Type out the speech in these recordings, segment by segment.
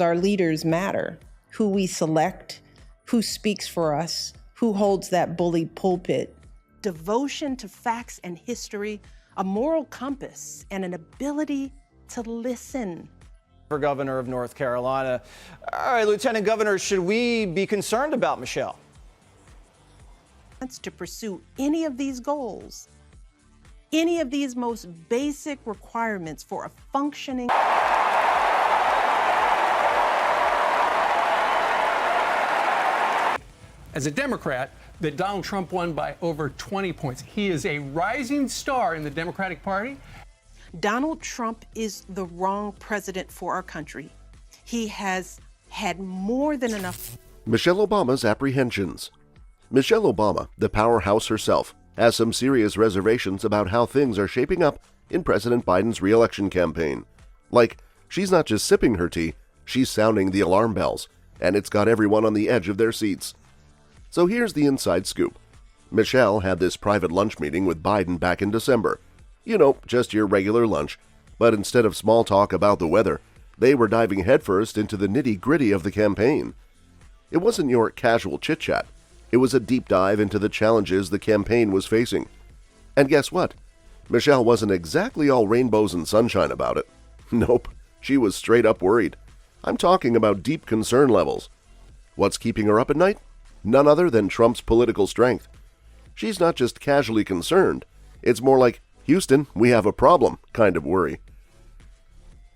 Our leaders matter. Who we select, who speaks for us, who holds that bully pulpit. Devotion to facts and history, a moral compass, and an ability to listen. For Governor of North Carolina. All right, Lieutenant Governor, should we be concerned about Michelle? To pursue any of these goals, any of these most basic requirements for a functioning. As a Democrat, that Donald Trump won by over 20 points. He is a rising star in the Democratic Party. Donald Trump is the wrong president for our country. He has had more than enough. Michelle Obama's apprehensions. Michelle Obama, the powerhouse herself, has some serious reservations about how things are shaping up in President Biden's re-election campaign. Like, she's not just sipping her tea, she's sounding the alarm bells, and it's got everyone on the edge of their seats. So here's the inside scoop. Michelle had this private lunch meeting with Biden back in December. You know, just your regular lunch. But instead of small talk about the weather, they were diving headfirst into the nitty-gritty of the campaign. It wasn't your casual chit-chat. It was a deep dive into the challenges the campaign was facing. And guess what? Michelle wasn't exactly all rainbows and sunshine about it. Nope, she was straight up worried. I'm talking about deep concern levels. What's keeping her up at night? None other than Trump's political strength. She's not just casually concerned. It's more like, Houston, we have a problem kind of worry.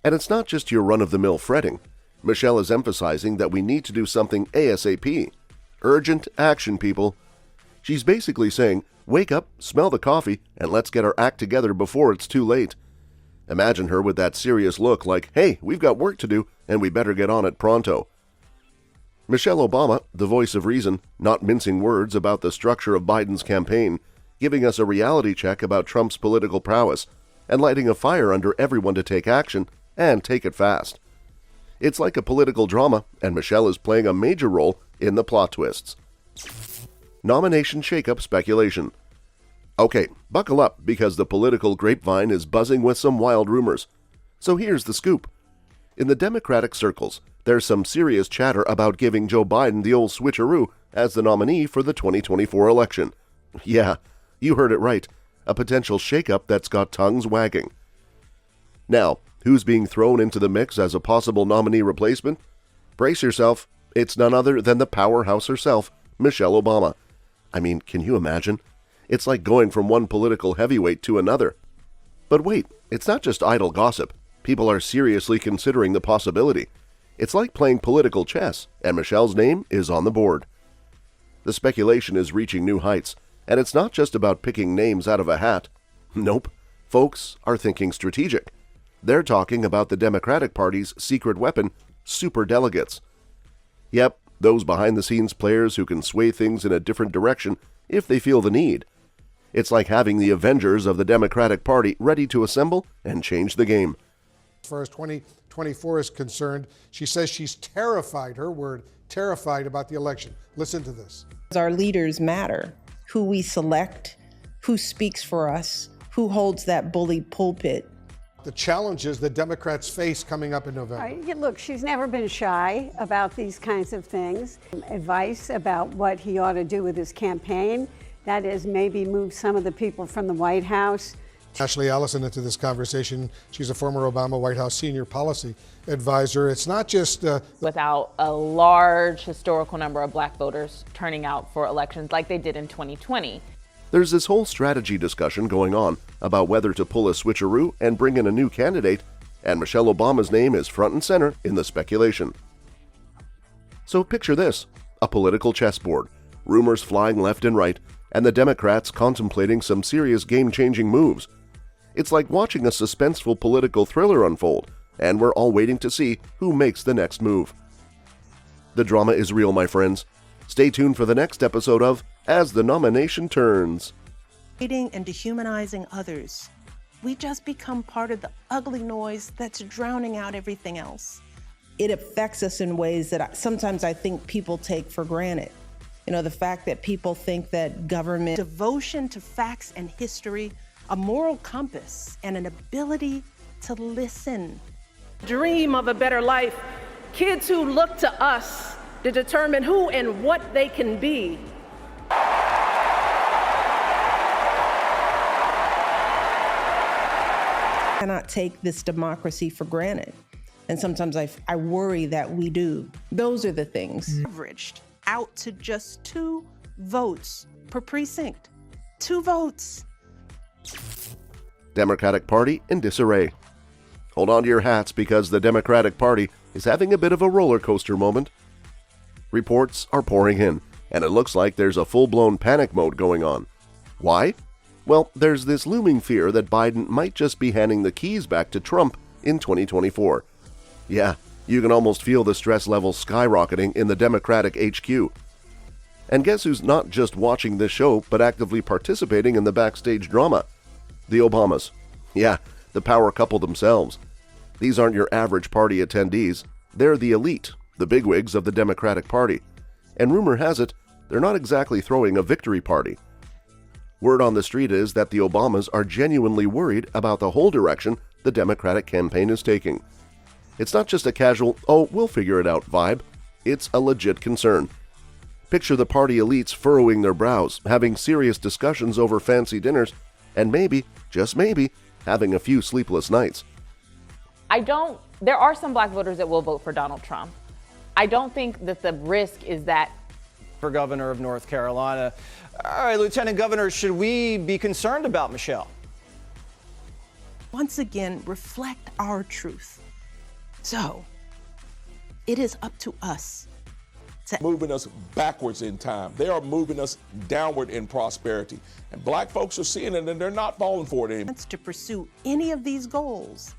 And it's not just your run-of-the-mill fretting. Michelle is emphasizing that we need to do something ASAP. Urgent action, people. She's basically saying, wake up, smell the coffee, and let's get our act together before it's too late. Imagine her with that serious look like, hey, we've got work to do, and we better get on it pronto. Michelle Obama, the voice of reason, not mincing words about the structure of Biden's campaign, giving us a reality check about Trump's political prowess, and lighting a fire under everyone to take action, and take it fast. It's like a political drama, and Michelle is playing a major role in the plot twists. Nomination shakeup speculation. Okay, buckle up because the political grapevine is buzzing with some wild rumors. So here's the scoop. In the Democratic circles, there's some serious chatter about giving Joe Biden the old switcheroo as the nominee for the 2024 election. Yeah, you heard it right. A potential shakeup that's got tongues wagging. Now, who's being thrown into the mix as a possible nominee replacement? Brace yourself. It's none other than the powerhouse herself, Michelle Obama. I mean, can you imagine? It's like going from one political heavyweight to another. But wait, it's not just idle gossip. People are seriously considering the possibility. It's like playing political chess, and Michelle's name is on the board. The speculation is reaching new heights, and it's not just about picking names out of a hat. Nope, folks are thinking strategic. They're talking about the Democratic Party's secret weapon, superdelegates. Yep, those behind-the-scenes players who can sway things in a different direction if they feel the need. It's like having the Avengers of the Democratic Party ready to assemble and change the game. As far as 2024 is concerned, she says she's terrified, her word, terrified about the election. Listen to this. Our leaders matter. Who we select, who speaks for us, who holds that bully pulpit. The challenges that Democrats face coming up in November. Look, she's never been shy about these kinds of things. Advice about what he ought to do with his campaign, that is maybe move some of the people from the White House. Ashley Allison into this conversation. She's a former Obama White House senior policy advisor. It's not just without a large historical number of black voters turning out for elections like they did in 2020. There's this whole strategy discussion going on about whether to pull a switcheroo and bring in a new candidate, and Michelle Obama's name is front and center in the speculation. So picture this, a political chessboard, rumors flying left and right, and the Democrats contemplating some serious game-changing moves. It's like watching a suspenseful political thriller unfold, and we're all waiting to see who makes the next move. The drama is real, my friends. Stay tuned for the next episode of As the Nomination Turns. Hating and dehumanizing others. We just become part of the ugly noise that's drowning out everything else. It affects us in ways that sometimes I think people take for granted. You know, the fact that people think that government... Devotion to facts and history, a moral compass, and an ability to listen. Dream of a better life Kids who look to us to determine who and what they can be. Cannot take this democracy for granted. And sometimes I worry that we do. Those are the things. Averaged out to just 2 votes per precinct. 2 votes. Democratic Party in disarray. Hold on to your hats because the Democratic Party is having a bit of a roller coaster moment. Reports are pouring in, and it looks like there's a full-blown panic mode going on. Why? Well, there's this looming fear that Biden might just be handing the keys back to Trump in 2024. Yeah, you can almost feel the stress levels skyrocketing in the Democratic HQ. And guess who's not just watching this show, but actively participating in the backstage drama? The Obamas. Yeah, the power couple themselves. These aren't your average party attendees. They're the elite, the bigwigs of the Democratic Party. And rumor has it, they're not exactly throwing a victory party. Word on the street is that the Obamas are genuinely worried about the whole direction the Democratic campaign is taking. It's not just a casual, oh, we'll figure it out vibe. It's a legit concern. Picture the party elites furrowing their brows, having serious discussions over fancy dinners, and maybe, just maybe, having a few sleepless nights. There are some black voters that will vote for Donald Trump. I don't think that the risk is that. For governor of North Carolina. All right, Lieutenant Governor, should we be concerned about Michelle? Once again, reflect our truth. So, it is up to us. Moving us backwards in time. They are moving us downward in prosperity. And black folks are seeing it and they're not falling for it anymore. To pursue any of these goals,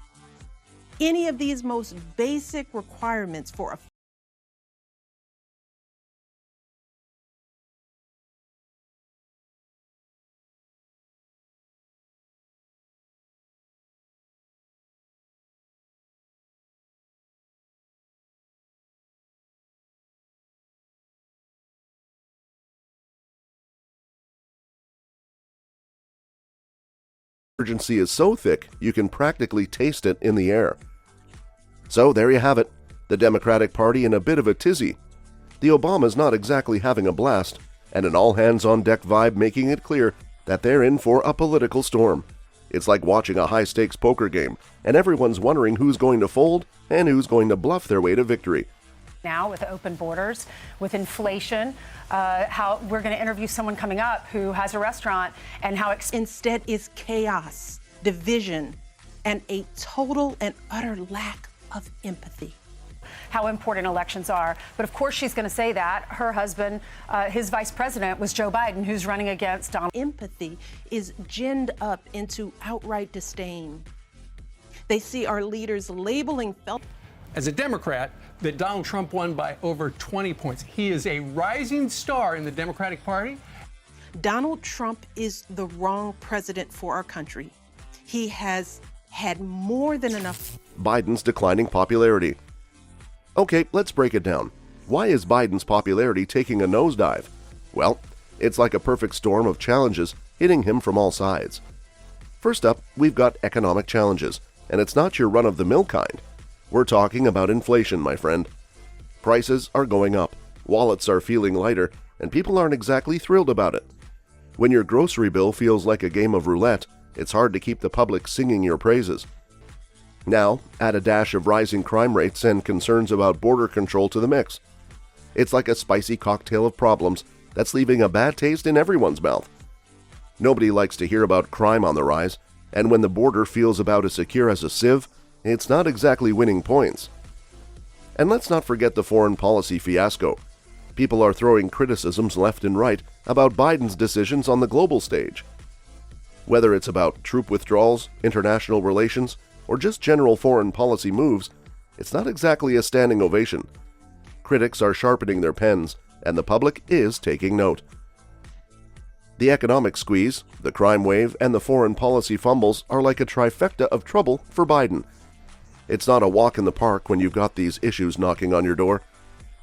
any of these most basic requirements for a Urgency is so thick, you can practically taste it in the air. So there you have it, the Democratic Party in a bit of a tizzy. The Obamas not exactly having a blast, and an all-hands-on-deck vibe making it clear that they're in for a political storm. It's like watching a high-stakes poker game, and everyone's wondering who's going to fold and who's going to bluff their way to victory. Now with open borders, with inflation, how we're going to interview someone coming up who has a restaurant and how instead is chaos, division, and a total and utter lack of empathy. How important elections are. But of course she's going to say that. Her husband, his vice president, was Joe Biden, who's running against Donald. Empathy is ginned up into outright disdain. They see our leaders labeling as a Democrat, that Donald Trump won by over 20 points. He is a rising star in the Democratic Party. Donald Trump is the wrong president for our country. He has had more than enough. Biden's declining popularity. Okay, let's break it down. Why is Biden's popularity taking a nosedive? Well, it's like a perfect storm of challenges hitting him from all sides. First up, we've got economic challenges, and it's not your run-of-the-mill kind. We're talking about inflation, my friend. Prices are going up, wallets are feeling lighter, and people aren't exactly thrilled about it. When your grocery bill feels like a game of roulette, it's hard to keep the public singing your praises. Now, add a dash of rising crime rates and concerns about border control to the mix. It's like a spicy cocktail of problems that's leaving a bad taste in everyone's mouth. Nobody likes to hear about crime on the rise, and when the border feels about as secure as a sieve, it's not exactly winning points. And let's not forget the foreign policy fiasco. People are throwing criticisms left and right about Biden's decisions on the global stage. Whether it's about troop withdrawals, international relations, or just general foreign policy moves, it's not exactly a standing ovation. Critics are sharpening their pens, and the public is taking note. The economic squeeze, the crime wave, and the foreign policy fumbles are like a trifecta of trouble for Biden. It's not a walk in the park when you've got these issues knocking on your door.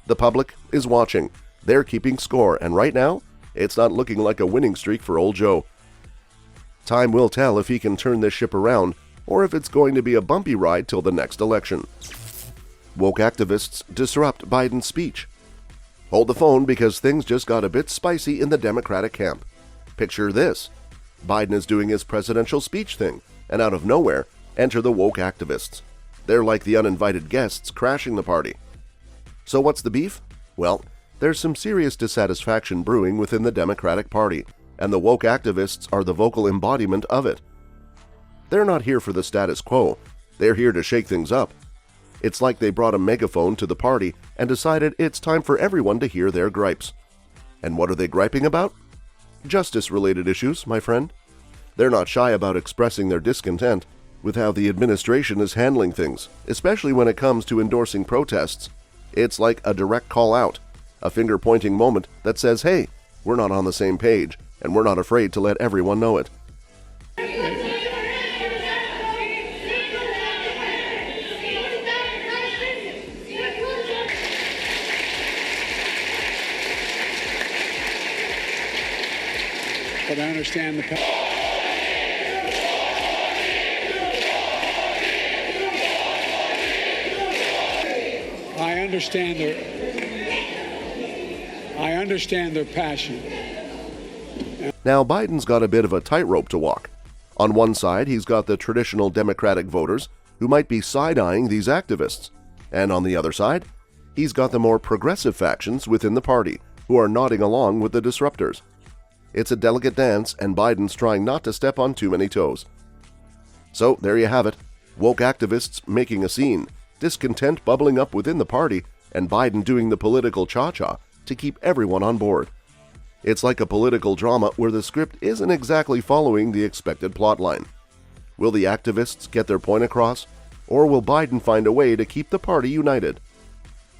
The public is watching. They're keeping score, and right now, it's not looking like a winning streak for old Joe. Time will tell if he can turn this ship around, or if it's going to be a bumpy ride till the next election. Woke activists disrupt Biden's speech. Hold the phone because things just got a bit spicy in the Democratic camp. Picture this. Biden is doing his presidential speech thing, and out of nowhere, enter the woke activists. They're like the uninvited guests crashing the party. So what's the beef? Well, there's some serious dissatisfaction brewing within the Democratic Party, and the woke activists are the vocal embodiment of it. They're not here for the status quo. They're here to shake things up. It's like they brought a megaphone to the party and decided it's time for everyone to hear their gripes. And what are they griping about? Justice-related issues, my friend. They're not shy about expressing their discontent with how the administration is handling things, especially when it comes to endorsing protests. It's like a direct call out, a finger-pointing moment that says, hey, we're not on the same page, and we're not afraid to let everyone know it. But I understand their passion. Now, Biden's got a bit of a tightrope to walk. On one side, he's got the traditional Democratic voters who might be side-eyeing these activists. And on the other side, he's got the more progressive factions within the party who are nodding along with the disruptors. It's a delicate dance, and Biden's trying not to step on too many toes. So there you have it. Woke activists making a scene, discontent bubbling up within the party, and Biden doing the political cha-cha to keep everyone on board. It's like a political drama where the script isn't exactly following the expected plotline. Will the activists get their point across, or will Biden find a way to keep the party united?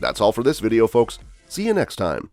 That's all for this video, folks. See you next time.